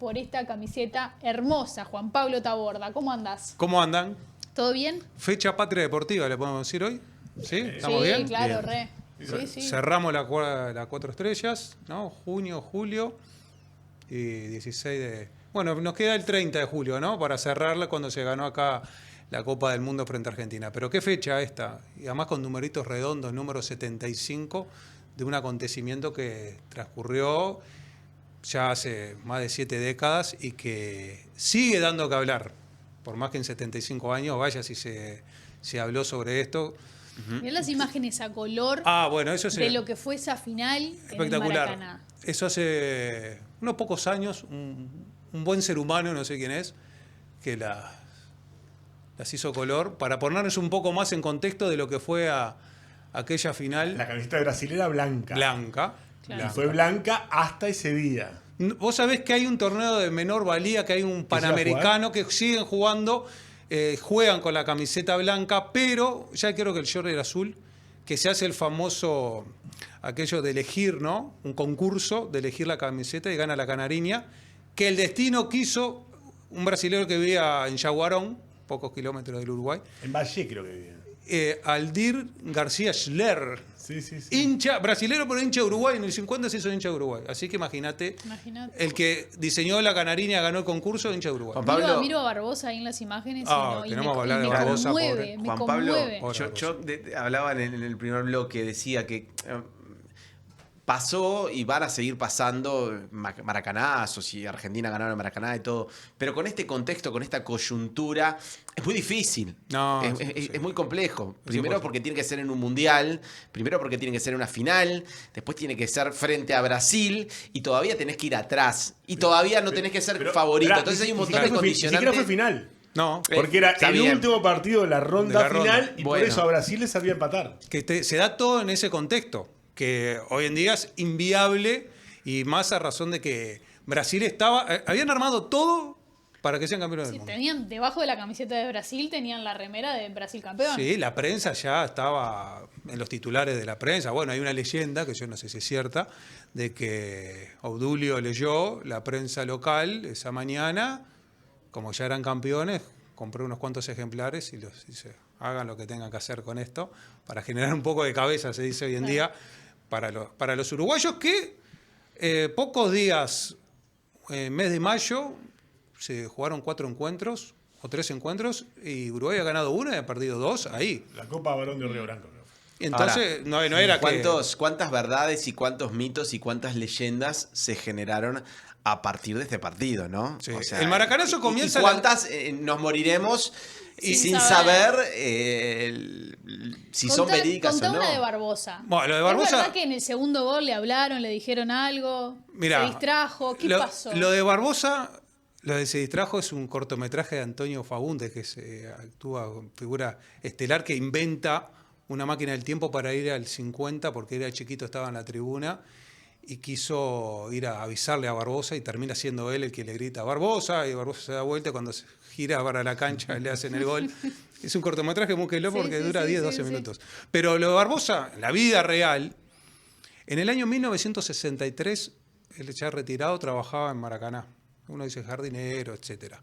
por esta camiseta hermosa, Juan Pablo Taborda. ¿Cómo andás? ¿Cómo andan? ¿Todo bien? Fecha patria deportiva, le podemos decir hoy. ¿Sí? ¿Estamos bien? Sí, claro, Bien. re. Sí. Cerramos las 4 estrellas, ¿no? Junio, julio y 16 de... Bueno, nos queda el 30 de julio, ¿no? Para cerrarla cuando se ganó acá la Copa del Mundo frente a Argentina. Pero qué fecha esta, y además con numeritos redondos, número 75, de un acontecimiento que transcurrió ya hace más de 7 décadas y que sigue dando que hablar. Por más que en 75 años, vaya si se habló sobre esto. Mirá las imágenes a color Bueno, eso de lo que fue esa final en el espectacular. Maracaná. Eso hace unos pocos años, un buen ser humano, no sé quién es, que las hizo color, para ponernos un poco más en contexto de lo que fue aquella final. La camiseta brasilera blanca. Blanca. Claro. Y fue blanca hasta ese día. Vos sabés que hay un torneo de menor valía, que hay un panamericano que siguen jugando, juegan con la camiseta blanca, pero ya creo que el short era azul, que se hace el famoso, aquello de elegir, ¿no? Un concurso de elegir la camiseta y gana la canariña, que el destino quiso un brasileño que vivía en Yaguarón, pocos kilómetros del Uruguay, En Valle creo que vivía. Aldir García Schler. Sí. Hincha, brasilero pero hincha de Uruguay, en el 50 se hizo hincha de Uruguay. Así que imagínate, el que diseñó la canariña ganó el concurso, hincha de Uruguay. Juan Pablo, Miro a Barbosa ahí en las imágenes y tenemos que hablar me de Barbosa, conmueve, pobre. me Juan Pablo, conmueve. yo hablaba en el primer bloque, decía que pasó y van a seguir pasando maracanazos y Argentina ganaron el Maracaná y todo, pero con este contexto, con esta coyuntura, es muy difícil. No, es muy complejo. Sí, Primero pues. porque tiene que ser en un mundial, primero porque tiene que ser en una final, después tiene que ser frente a Brasil y todavía tenés que ir atrás y todavía no tenés que ser favorito. Entonces hay un montón de Ni condicionantes. siquiera fue final. No, Porque era Está el bien. último partido de la ronda final y Bueno. por eso a Brasil le servía empatar. que se da todo en ese contexto, que hoy en día es inviable y más a razón de que Brasil habían armado todo para que sean campeones del Sí, mundo. tenían debajo de la camiseta de Brasil, tenían la remera de Brasil campeón. Sí, la prensa ya estaba en los titulares de la prensa. Bueno, hay una leyenda, que yo no sé si es cierta, de que Obdulio leyó la prensa local esa mañana, como ya eran campeones, compró unos cuantos ejemplares y los dice, hagan lo que tengan que hacer con esto, para generar un poco de cabeza, se dice hoy en día, para los uruguayos que pocos días, mes de mayo, se jugaron 4 encuentros o 3 encuentros y Uruguay ha ganado 1 y ha perdido 2 ahí. La Copa Barón de Río Branco. Creo. Y entonces Ahora, no era que... ¿Cuántas verdades y cuántos mitos y cuántas leyendas se generaron a partir de este partido, no? Sí. El maracanazo comienza ¿Y cuántas nos moriremos sin saber si son verídicas o Contá no? una de Barbosa. Bueno, lo de Barbosa- ¿Es verdad que en el segundo gol le hablaron, le dijeron algo? Mirá, ¿Se distrajo? ¿Qué pasó? Lo de Barbosa, lo de Se distrajo es un cortometraje de Antonio Fagundes, que actúa figura estelar, que inventa una máquina del tiempo para ir al 50, porque era chiquito, estaba en la tribuna, y quiso ir a avisarle a Barbosa, y termina siendo él el que le grita a Barbosa, y Barbosa se da vuelta, y cuando se gira para la cancha le hacen el gol. Es un cortometraje muy loco Sí, porque sí, dura sí, 10, sí, 12 sí. minutos. Pero lo de Barbosa, en la vida real, en el año 1963, él ya retirado trabajaba en Maracaná. Uno dice jardinero, etcétera.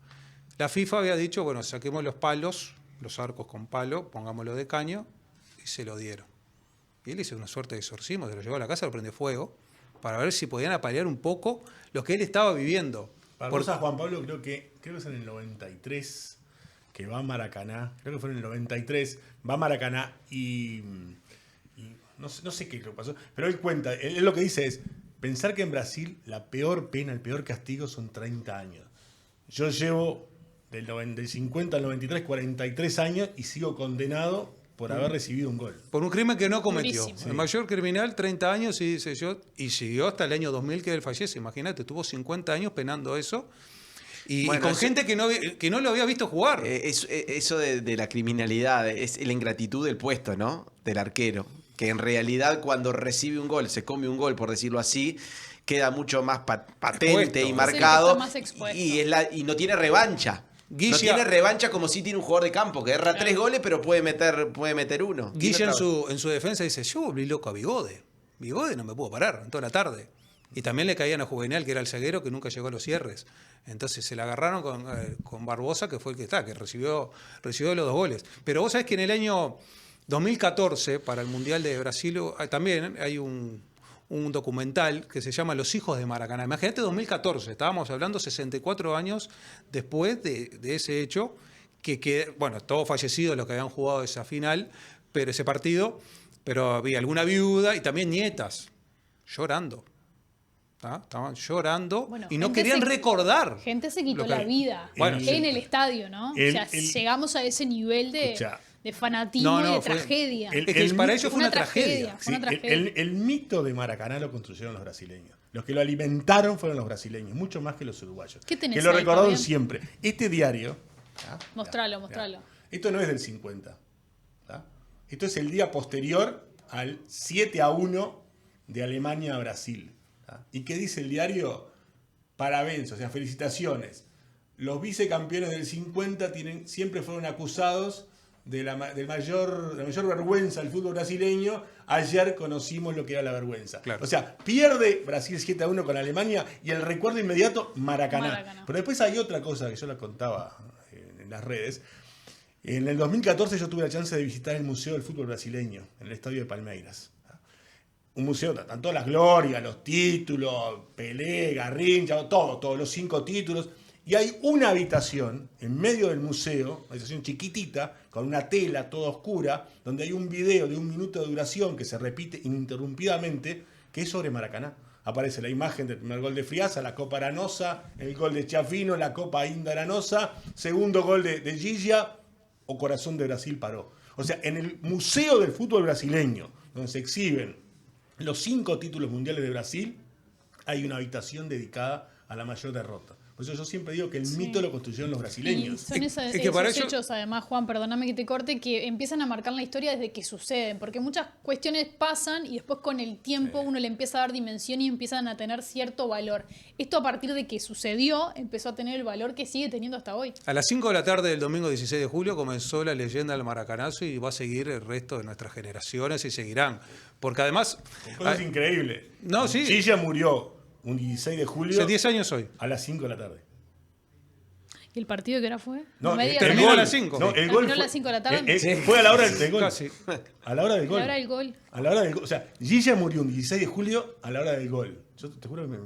La FIFA había dicho, bueno, saquemos los palos, los arcos con palo, pongámoslo de caño, y se lo dieron. Y él hizo una suerte de exorcismo, se lo llevó a la casa, lo prendió fuego, para ver si podían apalear un poco lo que él estaba viviendo. Barbosa Juan Pablo creo que es en el 93 que va a Maracaná. Creo que fue en el 93. Va a Maracaná y no sé qué es lo que pasó. Pero él cuenta, él lo que dice es, pensar que en Brasil la peor pena, el peor castigo son 30 años. Yo llevo del 50 al 93, 43 años y sigo condenado por haber recibido un gol. Por un crimen que no cometió. Durísimo. El mayor criminal, 30 años, y dice yo, y siguió hasta el año 2000 que él fallece. Imagínate, tuvo 50 años penando eso. Y Bueno, con eso- gente que no lo había visto jugar. Eso de la criminalidad es la ingratitud del puesto, ¿no? Del arquero. Que en realidad cuando recibe un gol, se come un gol, por decirlo así, queda mucho más patente Expuesto. y Es el que marcado. está más expuesto. Y no tiene revancha. No Guilla- tiene revancha como si tiene un jugador de campo, que erra 3 goles, pero puede meter uno. Tiene Guilla otra- en su defensa dice, yo volví loco a Bigode. Bigode no me pudo parar en toda la tarde. Y también le caían a Juvenal, que era el zaguero que nunca llegó a los cierres. Entonces se la agarraron con Barbosa, que fue el que recibió los 2 goles. Pero vos sabés que en el año 2014, para el Mundial de Brasil, también hay un documental que se llama Los hijos de Maracaná. Imagínate 2014, estábamos hablando 64 años después de ese hecho, que bueno, todos fallecidos los que habían jugado esa final, pero ese partido, pero había alguna viuda y también nietas llorando. Estaban llorando Bueno, y no gente querían recordar. Gente se quitó lo que- la vida Bueno, en el estadio, ¿no? O sea, llegamos a ese nivel Escuchá. de fanatismo y de fue- tragedia. el- Es que para mito- ellos fue una tragedia. Fue una tragedia. El mito de Maracaná lo construyeron los brasileños. Los que lo alimentaron fueron los brasileños, mucho más que los uruguayos. ¿Qué tenés que lo ahí, recordaron Fabián? siempre. Este diario... Mostralo, mirá, mostralo. esto no es del 50. ¿tá? Esto es el día posterior al 7-1 de Alemania a Brasil. ¿tá? ¿Y qué dice el diario? Parabéns, o sea, felicitaciones. Los vicecampeones del 50 siempre fueron acusados de la mayor vergüenza del fútbol brasileño. Ayer conocimos lo que era la vergüenza. Claro. O sea, pierde Brasil 7-1 con Alemania y el recuerdo inmediato, Maracaná. Maracaná. Pero después hay otra cosa que yo la contaba en las redes. En el 2014 yo tuve la chance de visitar el Museo del Fútbol Brasileño, en el Estadio de Palmeiras. Un museo, están todas las glorias, los títulos, Pelé, Garrincha, todos los 5 títulos. Y hay una habitación en medio del museo, una habitación chiquitita, con una tela toda oscura, donde hay un video de 1 minuto de duración que se repite ininterrumpidamente, que es sobre Maracaná. Aparece la imagen del primer gol de Friaza, la Copa Aranosa, el gol de Chiafino, la Copa Inda Aranosa, segundo gol de Gilla, o Corazón de Brasil paró. O sea, en el Museo del Fútbol Brasileño, donde se exhiben los 5 títulos mundiales de Brasil, hay una habitación dedicada a la mayor derrota. Por eso yo siempre digo que el mito lo construyeron los Y brasileños. son esos para ellos- hechos, además, Juan, perdóname que te corte, que empiezan a marcar la historia desde que suceden, porque muchas cuestiones pasan y después con el tiempo uno le empieza a dar dimensión y empiezan a tener cierto valor. Esto a partir de que sucedió empezó a tener el valor que sigue teniendo hasta hoy. A las 5 de la tarde del domingo 16 de julio comenzó la leyenda del Maracanazo y va a seguir el resto de nuestras generaciones y seguirán. Porque además... Cosas increíbles. No, sí. Gilla murió un 16 de julio Hace 10 años hoy. a las 5 de la tarde. ¿Y el partido que hora fue? No, me digas. terminó a las 5. No, el ¿Terminó gol a las 5 de la tarde? Fue a la hora del gol. Casi. A la hora del ¿Y gol. ahora el gol? A la hora del gol. O sea, Gilla murió un 16 de julio a la hora del gol. Yo te juro que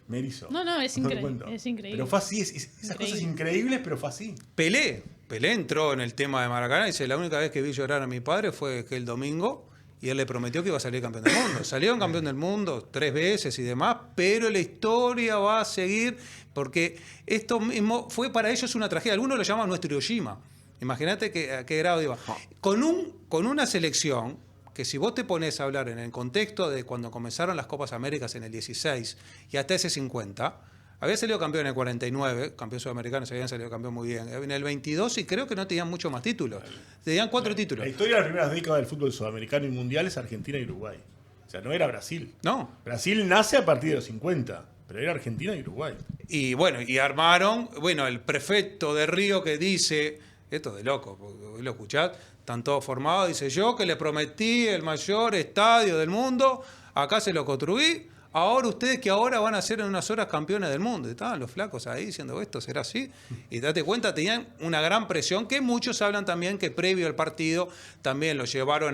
me erizo. No, es te increíble, cuento. es increíble. Pero fue así, esas Increíble. cosas increíbles, pero fue así. Pelé entró en el tema de Maracaná y dice, la única vez que vi llorar a mi padre fue que el domingo y él le prometió que iba a salir campeón del mundo. Salió campeón del mundo 3 veces y demás, pero la historia va a seguir porque esto mismo fue para ellos una tragedia. Algunos lo llaman nuestro Hiroshima. Imagínate a qué grado iba. Con una selección que si vos te pones a hablar en el contexto de cuando comenzaron las Copas Américas en el 16 y hasta ese 50... Había salido campeón en el 49, campeón sudamericano, se habían salido campeón muy bien. En el 22 y creo que no tenían mucho más títulos. Tenían 4 títulos. La historia de las primeras décadas del fútbol sudamericano y mundial es Argentina y Uruguay. O sea, no era Brasil. No. Brasil nace a partir de los 50, pero era Argentina y Uruguay. Y bueno, y armaron, el prefecto de Río que dice, esto es de loco, porque hoy lo escuchás, están todos formados, dice yo que le prometí el mayor estadio del mundo, acá se lo construí. Ahora ustedes que ahora van a ser en unas horas campeones del mundo. Estaban los flacos ahí diciendo esto será así. Y date cuenta, tenían una gran presión que muchos hablan también que previo al partido también lo llevaron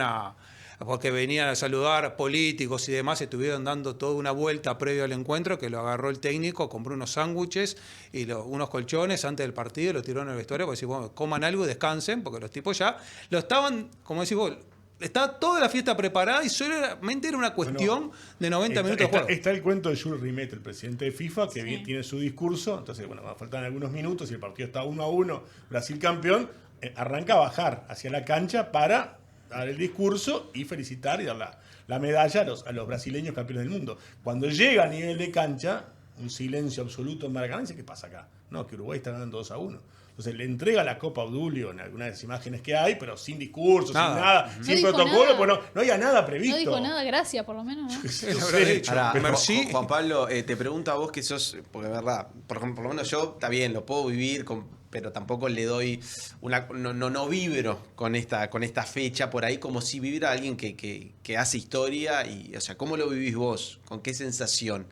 porque venían a saludar políticos y demás, estuvieron dando toda una vuelta previo al encuentro, que lo agarró el técnico, compró unos sándwiches y unos colchones antes del partido y los tiró en el vestuario para decir, bueno, coman algo y descansen, porque los tipos ya lo estaban, como decís vos, estaba toda la fiesta preparada y solamente era una cuestión de 90 minutos de juego. Está el cuento de Jules Rimet, el presidente de FIFA, que Sí. tiene su discurso. Entonces, faltan algunos minutos y el partido está 1-1, Brasil campeón. Arranca a bajar hacia la cancha para dar el discurso y felicitar y dar la medalla a los brasileños campeones del mundo. Cuando llega a nivel de cancha, un silencio absoluto en Maracaná, dice, ¿qué pasa acá? No, que Uruguay está ganando 2-1. Entonces le entrega la Copa a Obdulio en algunas de las imágenes que hay, pero sin discurso, Nada. sin nada, No sin dijo protocolo, nada. pues no había nada previsto. No dijo nada, gracias por lo menos, ¿no? Él habrá dicho, Ahora, merci. Juan Pablo, te pregunto a vos que sos, porque es verdad, por lo menos yo, está bien, lo puedo vivir pero tampoco le doy no vibro con esta fecha por ahí como si viviera alguien que hace historia. Y, o sea, ¿cómo lo vivís vos? ¿Con qué sensación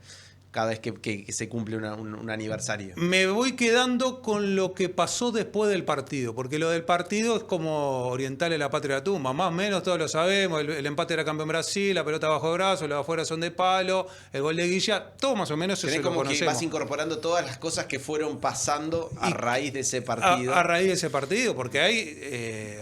cada vez que se cumple un aniversario? Me voy quedando con lo que pasó después del partido, porque lo del partido es como orientarle la patria a la tumba, más o menos todos lo sabemos, el empate era campeón Brasil, la pelota bajo el brazo, los de afuera son de palo, el gol de Guilla, todo más o menos eso Tenés lo como que conocemos. vas incorporando todas las cosas que fueron pasando a raíz de ese partido. A raíz de ese partido, porque hay,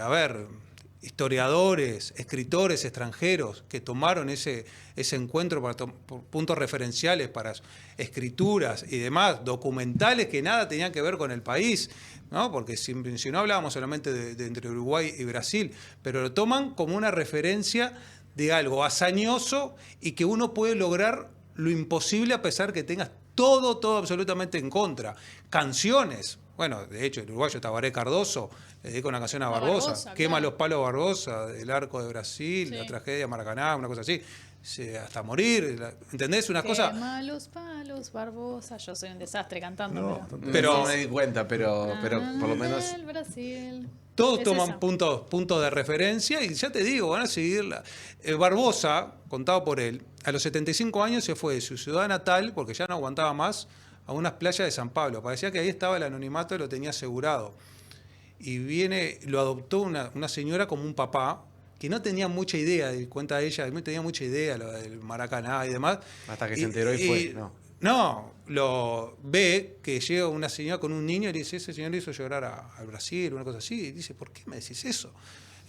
historiadores, escritores extranjeros que tomaron ese encuentro por puntos referenciales para escrituras y demás, documentales que nada tenían que ver con el país, ¿no? Porque si no hablábamos solamente de entre Uruguay y Brasil, pero lo toman como una referencia de algo hazañoso y que uno puede lograr lo imposible a pesar que tengas todo absolutamente en contra. Canciones. Bueno, de hecho, el uruguayo Tabaré Cardoso le dedica una canción a Barbosa. Quema claro. los palos Barbosa, del arco de Brasil, Sí. la tragedia de Maracaná, una cosa así. Hasta morir, ¿entendés? Una cosa... Quema los palos, Barbosa. Yo soy un desastre cantando. No, Pero- No me di cuenta, pero por lo menos... El Brasil. Todos Es toman esa. puntos de referencia y ya te digo, van a seguirla. Barbosa, contado por él, a los 75 años se fue de su ciudad natal, porque ya no aguantaba más, a unas playas de San Pablo. Parecía que ahí estaba el anonimato y lo tenía asegurado. Y lo adoptó una señora como un papá, que no tenía mucha idea, cuenta ella, no tenía mucha idea lo del Maracaná y demás. Hasta que se enteró y fue, ¿no? No, lo ve que llega una señora con un niño y le dice, ese señor le hizo llorar al Brasil, una cosa así. Y dice, ¿por qué me decís eso?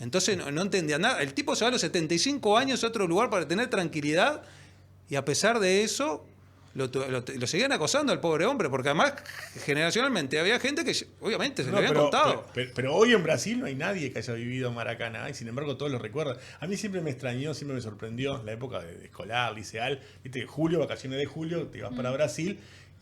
Entonces no entendía nada. El tipo se va a los 75 años a otro lugar para tener tranquilidad y a pesar de eso lo seguían acosando al pobre hombre, porque además generacionalmente había gente que obviamente se No, lo habían contado. pero hoy en Brasil no hay nadie que haya vivido Maracaná y sin embargo todos lo recuerdan. A mí siempre me extrañó, siempre me sorprendió la época de escolar, liceal, ¿viste? Julio, vacaciones de julio, te ibas para Brasil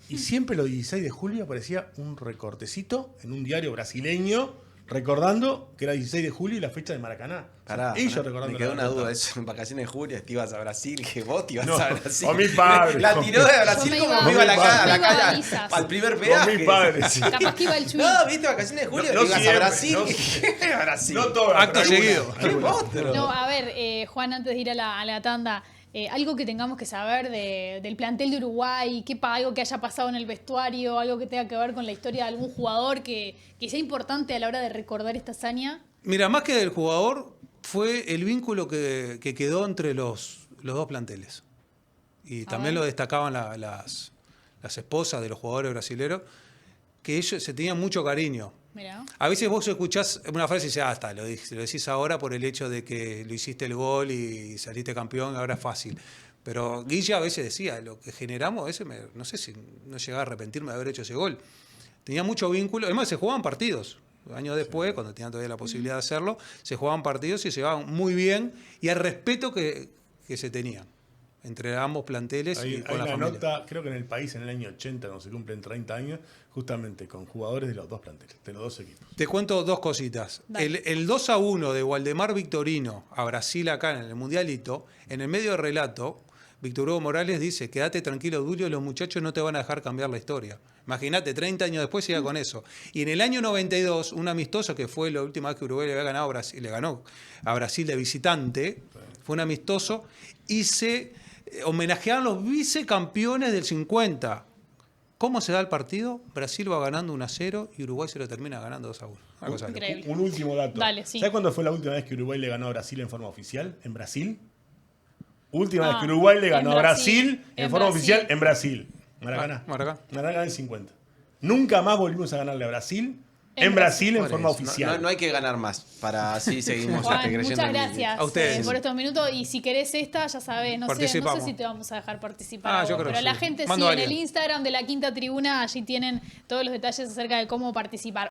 y siempre los 16 de julio aparecía un recortecito en un diario brasileño recordando que era 16 de julio y la fecha de Maracaná. Pará, ellos pará, recordando. me quedó la una duda, derrota. eso en vacaciones de julio, te ibas a Brasil, que vos te ibas No, a Brasil. con mi padre. La tiró de Brasil Yo me como iba- me iba a la con mi calle, padre. Yo me iba a Balizas. al primer Con peaje. mi padre, sí. Capaz que iba el Chuy. No, viste, vacaciones de julio, No te ibas siempre, a Brasil. no- ¿Qué Brasil? No todas, Acto pero seguido. algunas, Qué algunas. monstruo. No, a ver, Juan, antes de ir a la tanda, algo que tengamos que saber del plantel de Uruguay, algo que haya pasado en el vestuario, algo que tenga que ver con la historia de algún jugador que sea importante a la hora de recordar esta hazaña. Mira, más que del jugador, fue el vínculo que quedó entre los dos planteles. Y también ver. lo destacaban las esposas de los jugadores brasileños, que ellos se tenían mucho cariño. Mira. A veces vos escuchás una frase y dices, está, lo decís ahora por el hecho de que lo hiciste el gol y saliste campeón, ahora es fácil. Pero Guilla a veces decía, lo que generamos, no sé si no llegaba a arrepentirme de haber hecho ese gol. Tenía mucho vínculo, además se jugaban partidos. Años después, cuando tenían todavía la posibilidad de hacerlo, se jugaban partidos y se llevaban muy bien y al respeto que se tenían entre ambos planteles y Hay con la una familia. nota, creo que en el país en el año 80, cuando se cumplen 30 años, justamente con jugadores de los dos planteles, de los dos equipos. Te cuento dos cositas. Dale. El 2-1 de Waldemar Victorino a Brasil acá en el Mundialito, en el medio del relato, Víctor Hugo Morales dice, quédate tranquilo, Dulio, los muchachos no te van a dejar cambiar la historia. Imagínate, 30 años después siga con eso. Y en el año 92, un amistoso que fue la última vez que Uruguay le había ganado a Brasil, le ganó a Brasil de visitante, fue un amistoso, y se homenajearon los vicecampeones del 50. ¿Cómo se da el partido? Brasil va ganando 1-0 y Uruguay se lo termina ganando 2-1. Una cosa loca. Increíble. Un último dato. Dale, sí. ¿Sabes cuándo fue la última vez que Uruguay le ganó a Brasil en forma oficial? ¿En Brasil? Última vez que Uruguay le ganó en a Brasil Brasil, en en forma Brasil. oficial en Brasil. Maracaná. Maracaná. Maracaná en 50. Nunca más volvimos a ganarle a Brasil en Brasil en Por forma eso, oficial. No hay que ganar más, para así seguimos Juan, creyendo muchas en el- gracias A ustedes. por estos minutos. Y si querés esta, ya sabés, no sé Participamos. si te vamos a dejar participar. Ah, a yo vos, creo pero que la sí. gente Mando sí, a en el alguien. Instagram de la Quinta Tribuna, allí tienen todos los detalles acerca de cómo participar.